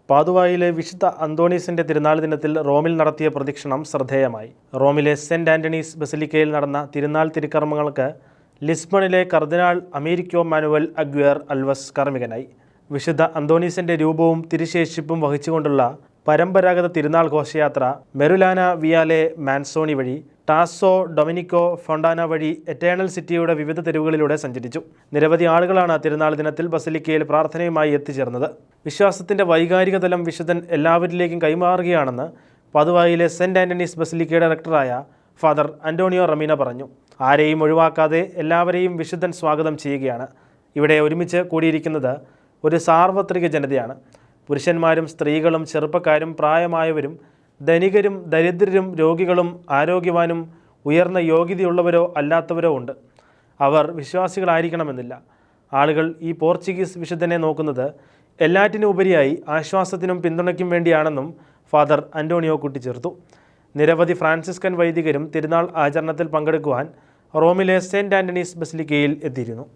പാതുവായിലെ വിശുദ്ധ അന്തോണീസിന്റെ തിരുനാൾ ദിനത്തിൽ റോമിൽ നടത്തിയ പ്രദക്ഷിണം ശ്രദ്ധേയമായി. റോമിലെ സെന്റ് ആന്റണീസ് ബസിലിക്കയിൽ നടന്ന തിരുനാൾ തിരുക്കർമ്മങ്ങൾക്ക് ലിസ്ബണിലെ കർദിനാൾ അമേരിക്കോ മാനുവൽ അഗ്വേർ അൽവസ് കാർമ്മികനായി. വിശുദ്ധ അന്തോണീസിന്റെ രൂപവും തിരുശേഷിപ്പും വഹിച്ചുകൊണ്ടുള്ള പരമ്പരാഗത തിരുനാൾ ഘോഷയാത്ര മെരുലാന വിയാലെ മാൻസോണി വഴി ടാസോ ഡൊമിനിക്കോ ഫൊണ്ടാന വഴി എറ്റേണൽ സിറ്റിയുടെ വിവിധ തെരുവുകളിലൂടെ സഞ്ചരിച്ചു. നിരവധി ആളുകളാണ് തിരുനാൾ ദിനത്തിൽ ബസിലിക്കയിൽ പ്രാർത്ഥനയുമായി എത്തിച്ചേർന്നത്. വിശ്വാസത്തിന്റെ വൈകാരിക തലം വിശുദ്ധൻ എല്ലാവരിലേക്കും കൈമാറുകയാണെന്ന് പാതുവായിലെ സെന്റ് ആന്റണീസ് ബസിലിക്കയുടെ ഡയറക്ടറായ ഫാദർ അന്റോണിയോ റമീന പറഞ്ഞു. ആരെയും ഒഴിവാക്കാതെ എല്ലാവരെയും വിശുദ്ധൻ സ്വാഗതം ചെയ്യുകയാണ്. ഇവിടെ ഒരുമിച്ച് കൂടിയിരിക്കുന്നത് ഒരു സാർവത്രിക ജനതയാണ്. പുരുഷന്മാരും സ്ത്രീകളും ചെറുപ്പക്കാരും പ്രായമായവരും ധനികരും ദരിദ്രരും രോഗികളും ആരോഗ്യവാനും ഉയർന്ന യോഗ്യതയുള്ളവരോ അല്ലാത്തവരോ ഉണ്ട്. അവർ വിശ്വാസികളായിരിക്കണമെന്നില്ല. ആളുകൾ ഈ പോർച്ചുഗീസ് വിശുദ്ധനെ നോക്കുന്നത് എല്ലാറ്റിനും ഉപരിയായി ആശ്വാസത്തിനും പിന്തുണയ്ക്കും വേണ്ടിയാണെന്നും ഫാദർ അന്റോണിയോ കൂട്ടിച്ചേർത്തു. നിരവധി ഫ്രാൻസിസ്കൻ വൈദികരും തിരുനാൾ ആചരണത്തിൽ പങ്കെടുക്കുവാൻ റോമിലെ സെന്റ് ആന്റണീസ് ബസിലിക്കയിൽ എത്തിയിരുന്നു.